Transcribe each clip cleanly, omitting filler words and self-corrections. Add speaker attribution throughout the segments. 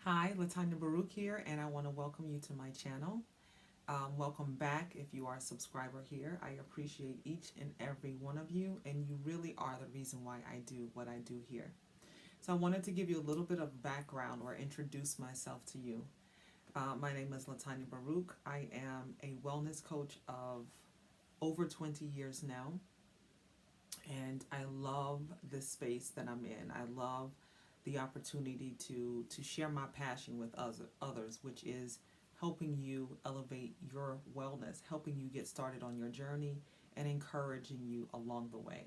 Speaker 1: Hi, Latanya Baruch here, and I want to welcome you to my channel. Welcome back if you are a subscriber here. I appreciate each and every one of you, and you really are the reason why I do what I do here. So, I wanted to give you a little bit of background or introduce myself to you. My name is Latanya Baruch. I am a wellness coach of over 20 years now, and I love the space that I'm in. I love the opportunity to share my passion with others, which is helping you elevate your wellness, helping you get started on your journey, and encouraging you along the way.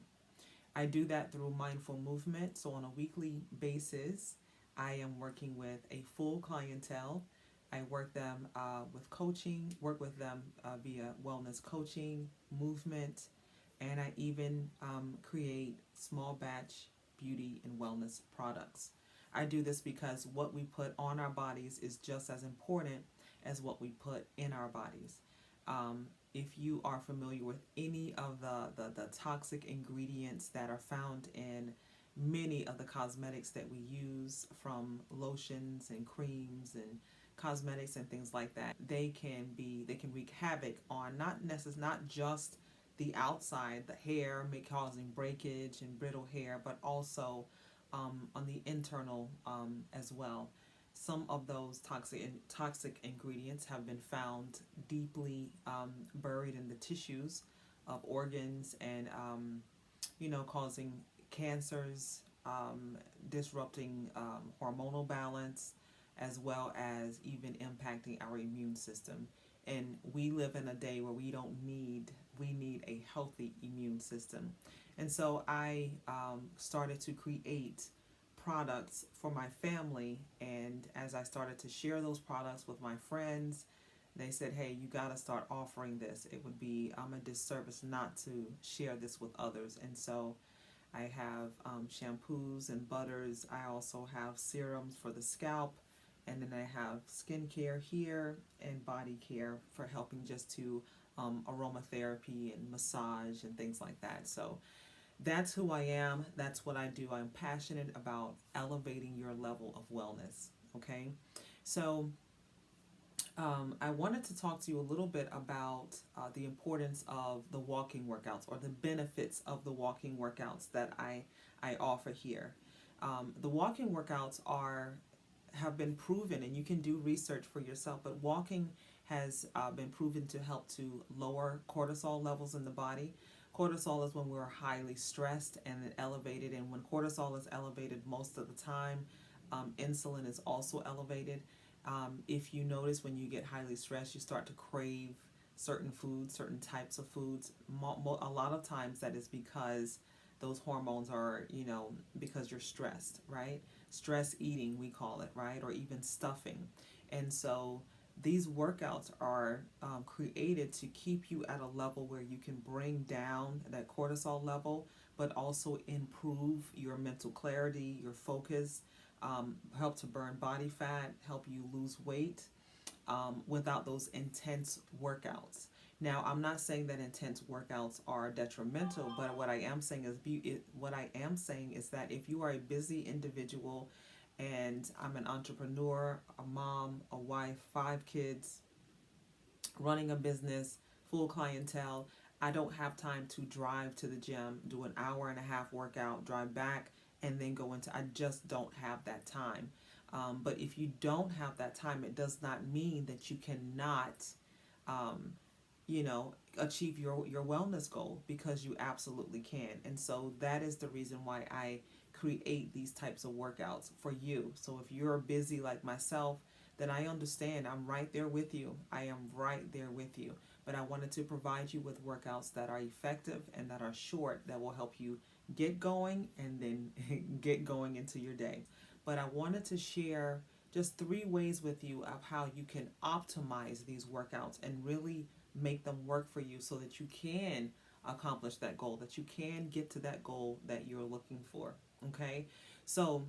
Speaker 1: I do that through mindful movement. So on a weekly basis, I am working with a full clientele. I work with them via wellness coaching, movement, and I even create small batch beauty and wellness products. I do this because what we put on our bodies is just as important as what we put in our bodies. If you are familiar with any of the toxic ingredients that are found in many of the cosmetics that we use, from lotions and creams and cosmetics and things like that, they can wreak havoc on not just the outside, the hair, may causing breakage and brittle hair, but also on the internal as well. Some of those toxic ingredients have been found deeply buried in the tissues of organs, and causing cancers, disrupting hormonal balance, as well as even impacting our immune system. And we live in a day where we need a healthy immune system. And so I started to create products for my family, and as I started to share those products with my friends, they said, hey, you got to start offering this. It would be a disservice not to share this with others. And so I have shampoos and butters. I also have serums for the scalp. And then I have skincare here and body care for helping just to aromatherapy and massage and things like that. So that's who I am. That's what I do. I'm passionate about elevating your level of wellness. Okay. So I wanted to talk to you a little bit about the importance of the walking workouts, or the benefits of the walking workouts that I offer here. The walking workouts have been proven, and you can do research for yourself, but walking has been proven to help to lower cortisol levels in the body. Cortisol is when we're highly stressed and elevated, and when cortisol is elevated most of the time, insulin is also elevated. If you notice, when you get highly stressed, you start to crave certain foods, certain types of foods. A lot of times that is because those hormones are, because you're stressed, right? Stress eating, we call it, right? Or even stuffing. And so these workouts are created to keep you at a level where you can bring down that cortisol level, but also improve your mental clarity, your focus, help to burn body fat, help you lose weight without those intense workouts. Now, I'm not saying that intense workouts are detrimental, but what I am saying is that if you are a busy individual, and I'm an entrepreneur, a mom, a wife, 5 kids, running a business, full clientele, I don't have time to drive to the gym, do an hour and a half workout, drive back, and then go into. I just don't have that time. But if you don't have that time, it does not mean that you cannot, um, achieve your wellness goal, because you absolutely can. And so that is the reason why I create these types of workouts for you. So if you're busy like myself, then I understand. I'm right there with you. I am right there with you. But I wanted to provide you with workouts that are effective and that are short, that will help you get going and then get going into your day. But I wanted to share just 3 ways with you of how you can optimize these workouts and really make them work for you, so that you can accomplish that goal, that you can get to that goal that you're looking for. Okay. So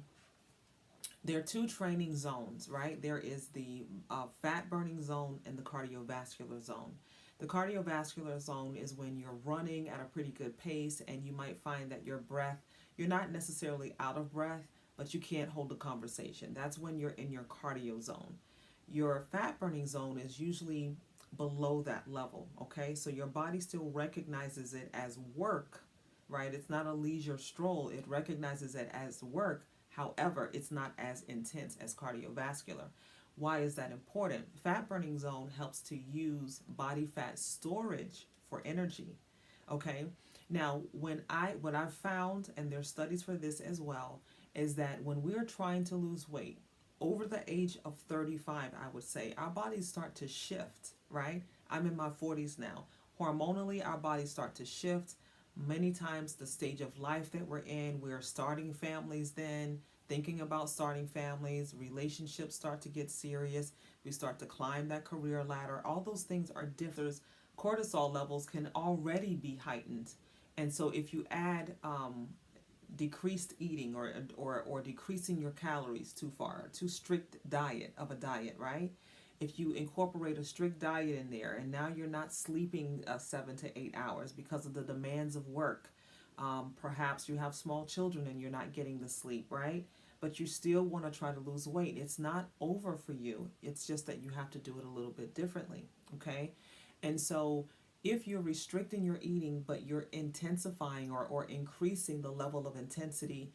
Speaker 1: there are 2 training zones, right? There is the fat burning zone and the cardiovascular zone. The cardiovascular zone is when you're running at a pretty good pace, and you might find that you're not necessarily out of breath, but you can't hold a conversation. That's when you're in your cardio zone. Your fat burning zone is usually below that level, okay? So your body still recognizes it as work, right? It's not a leisure stroll. It recognizes it as work. However, it's not as intense as cardiovascular. Why is that important? Fat burning zone helps to use body fat storage for energy. Okay. Now, what I've found, and there's studies for this as well, is that when we're trying to lose weight over the age of 35, I would say our bodies start to shift, right? I'm in my 40s now. Hormonally, our bodies start to shift. Many times, the stage of life that we're in, we're starting families then, thinking about starting families, relationships start to get serious. We start to climb that career ladder. All those things are different. Cortisol levels can already be heightened. And so if you add decreased eating or decreasing your calories too far, too strict diet, right? If you incorporate a strict diet in there and now you're not sleeping 7 to 8 hours because of the demands of work, perhaps you have small children and you're not getting the sleep, right? But you still want to try to lose weight. It's not over for you. It's just that you have to do it a little bit differently, okay? And so if you're restricting your eating, but you're intensifying or increasing the level of intensity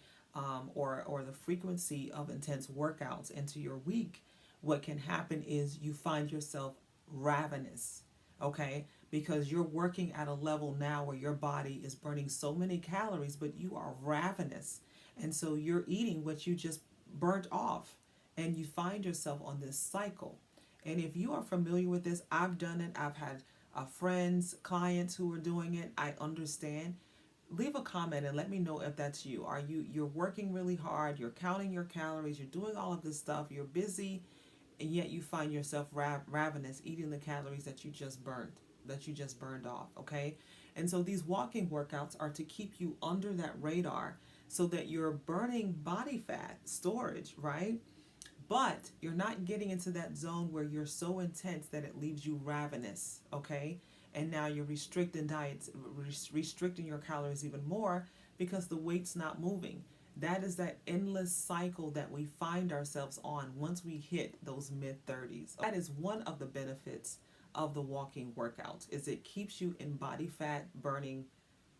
Speaker 1: or the frequency of intense workouts into your week, what can happen is you find yourself ravenous, okay? Because you're working at a level now where your body is burning so many calories, but you are ravenous. And so you're eating what you just burnt off, and you find yourself on this cycle. And if you are familiar with this, I've done it. I've had friends, clients who are doing it. I understand. Leave a comment and let me know if that's you. You're working really hard, you're counting your calories, you're doing all of this stuff, you're busy, and yet you find yourself ravenous, eating the calories that you just burned off, okay? And so these walking workouts are to keep you under that radar so that you're burning body fat storage, right? But you're not getting into that zone where you're so intense that it leaves you ravenous, okay? And now you're restricting diets, restricting your calories even more because the weight's not moving. That is that endless cycle that we find ourselves on once we hit those mid 30s. That is one of the benefits of the walking workout is it keeps you in body fat burning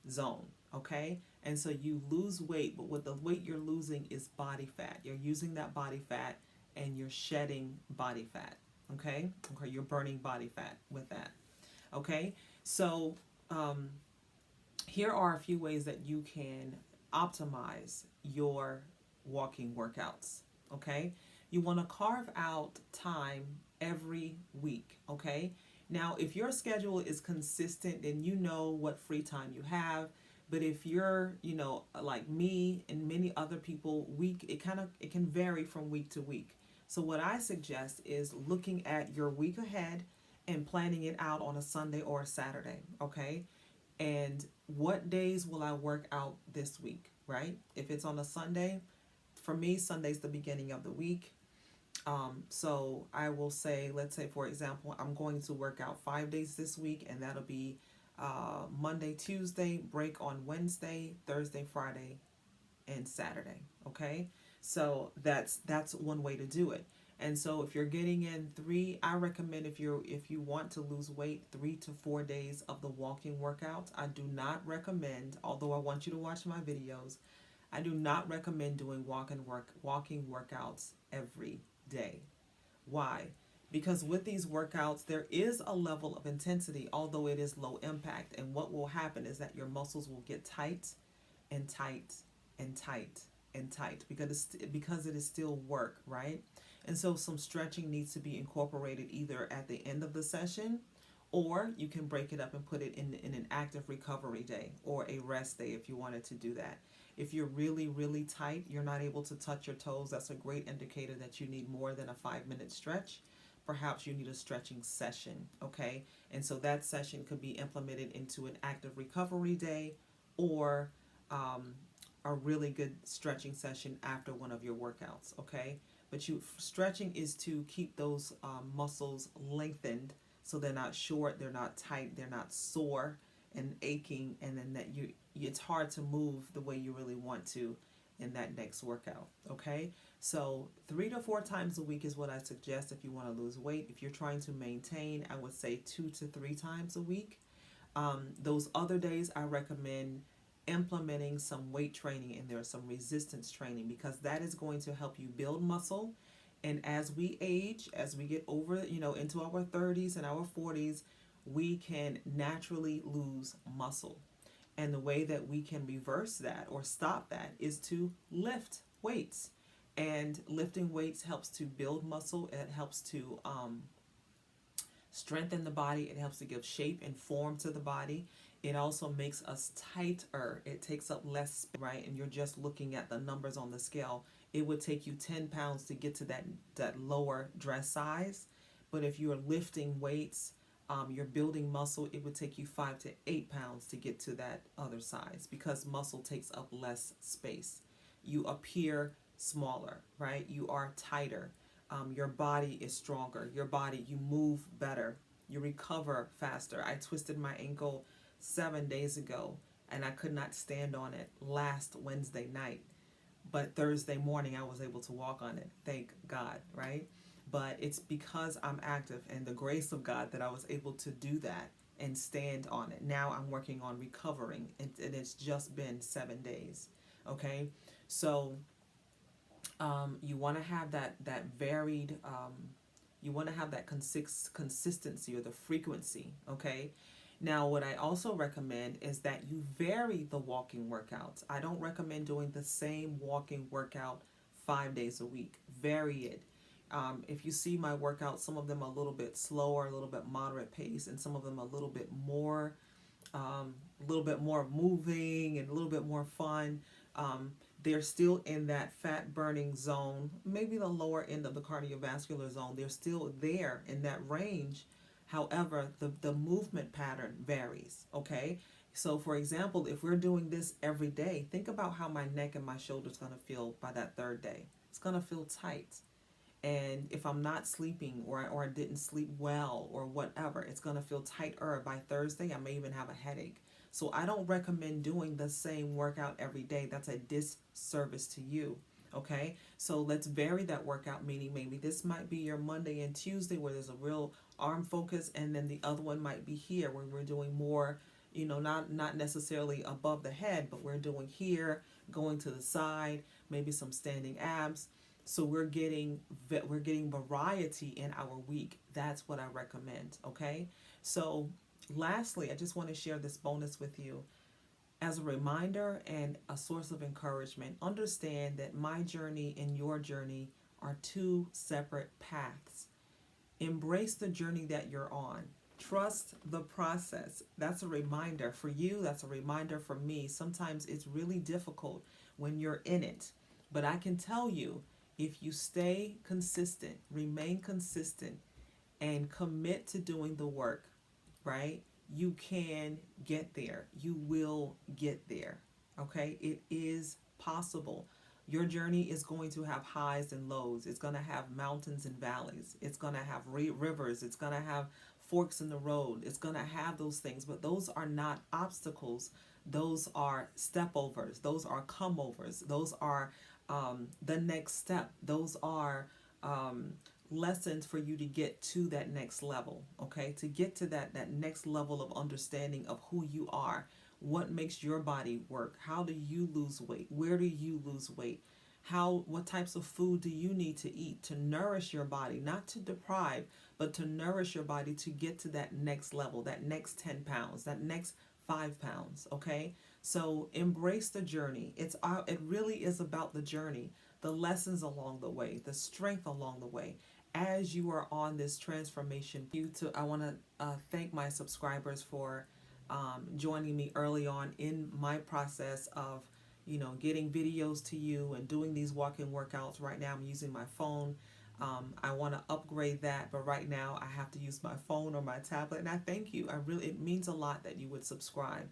Speaker 1: zone, okay? And so you lose weight, but what the weight you're losing is body fat. You're using that body fat and you're shedding body fat, okay? Okay, you're burning body fat with that, okay? So here are a few ways that you can optimize your walking workouts, okay? You want to carve out time every week, okay? Now, if your schedule is consistent, then you know what free time you have. But if you're, like me and many other people, it can vary from week to week. So what I suggest is looking at your week ahead and planning it out on a Sunday or a Saturday, okay? And what days will I work out this week, right? If it's on a Sunday, for me, Sunday's the beginning of the week. So I will say, let's say, for example, I'm going to work out 5 days this week, and that'll be Monday, Tuesday, break on Wednesday, Thursday, Friday, and Saturday, okay? So that's one way to do it. And so if you're getting in I recommend if you want to lose weight, 3 to 4 days of the walking workouts. I do not recommend, although I want you to watch my videos, I do not recommend doing walking workouts every day. Why? Because with these workouts, there is a level of intensity, although it is low impact. And what will happen is that your muscles will get tight and tight and tight and tight because it is still work, right? And so some stretching needs to be incorporated either at the end of the session, or you can break it up and put it in an active recovery day or a rest day if you wanted to do that. If you're really, really tight, you're not able to touch your toes, that's a great indicator that you need more than a 5-minute stretch. Perhaps you need a stretching session, okay? And so that session could be implemented into an active recovery day or a really good stretching session after one of your workouts, okay? But stretching is to keep those muscles lengthened so they're not short, they're not tight, they're not sore and aching, and then it's hard to move the way you really want to. in that next workout. Okay, so 3 to 4 times a week is what I suggest if you want to lose weight. If you're trying to maintain, I would say 2 to 3 times a week. Those other days, I recommend implementing some weight training in there, some resistance training, because that is going to help you build muscle. And as we age, as we get over, into our 30s and our 40s, we can naturally lose muscle. And the way that we can reverse that or stop that is to lift weights. And lifting weights helps to build muscle. It helps to strengthen the body. It helps to give shape and form to the body. It also makes us tighter. It takes up less, right? And you're just looking at the numbers on the scale. It would take you 10 pounds to get to that lower dress size. But if you're lifting weights, you're building muscle, it would take you 5 to 8 pounds to get to that other size, because muscle takes up less space. You appear smaller, right? You are tighter. Your body is stronger. You move better. You recover faster. I twisted my ankle 7 days ago and I could not stand on it last Wednesday night. But Thursday morning I was able to walk on it. Thank God, right? But it's because I'm active and the grace of God that I was able to do that and stand on it. Now I'm working on recovering, and it's just been 7 days. Okay, so you want to have that varied. You want to have that consistency or the frequency. Okay. Now, what I also recommend is that you vary the walking workouts. I don't recommend doing the same walking workout 5 days a week. Vary it. If you see my workouts, some of them are a little bit slower, a little bit moderate pace, and some of them are a little bit more moving and a little bit more fun. They're still in that fat burning zone, maybe the lower end of the cardiovascular zone. They're still there in that range. However, the movement pattern varies. Okay. So for example, if we're doing this every day, think about how my neck and my shoulders going to feel by that third day. It's going to feel tight. And if I'm not sleeping or I didn't sleep well or whatever, it's going to feel tighter by Thursday. I may even have a headache. So I don't recommend doing the same workout every day. That's a disservice to you. Okay, so let's vary that workout, meaning maybe this might be your Monday and Tuesday where there's a real arm focus, and then the other one might be here where we're doing more, not necessarily above the head, but we're doing here, going to the side, maybe some standing abs. So we're getting variety in our week. That's what I recommend. Okay, so lastly, I just want to share this bonus with you. As a reminder and a source of encouragement, understand that my journey and your journey are two separate paths. Embrace the journey that you're on. Trust the process. That's a reminder for you. That's a reminder for me. Sometimes it's really difficult when you're in it. But I can tell you, if you stay consistent, remain consistent, and commit to doing the work, right? You can get there. You will get there. Okay? It is possible. Your journey is going to have highs and lows. It's going to have mountains and valleys. It's going to have rivers. It's going to have forks in the road. It's going to have those things, but those are not obstacles. Those are step overs. Those are come overs. Those are the next step. Those are lessons for you to get to that next level. Okay, to get to that next level of understanding of who you are. What makes your body work? How do you lose weight? Where do you lose weight? What types of food do you need to eat to nourish your body? Not to deprive, but to nourish your body to get to that next level, that next 10 pounds, that next 5 pounds. Okay, so embrace the journey. It really is about the journey, the lessons along the way, the strength along the way. As you are on this transformation, I want to thank my subscribers for joining me early on in my process of, getting videos to you and doing these walking workouts. Right now I'm using my phone. I want to upgrade that, but right now I have to use my phone or my tablet, and I thank you. It means a lot that you would subscribe.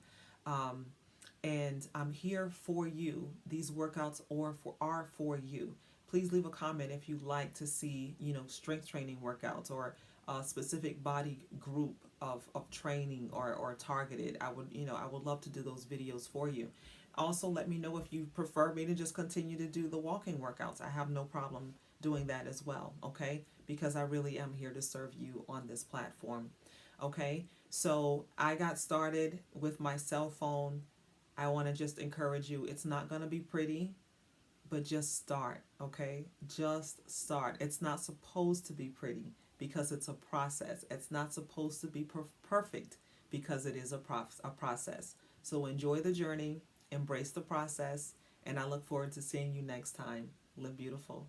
Speaker 1: And I'm here for you. These workouts are for you. Please leave a comment if you'd like to see, strength training workouts or a specific body group of training or targeted. I would love to do those videos for you. Also, let me know if you prefer me to just continue to do the walking workouts. I have no problem doing that as well, okay? Because I really am here to serve you on this platform, okay? So I got started with my cell phone. I want to just encourage you. It's not going to be pretty, but just start, okay? Just start. It's not supposed to be pretty because it's a process. It's not supposed to be perfect because it is a process. So enjoy the journey, embrace the process, and I look forward to seeing you next time. Live beautiful.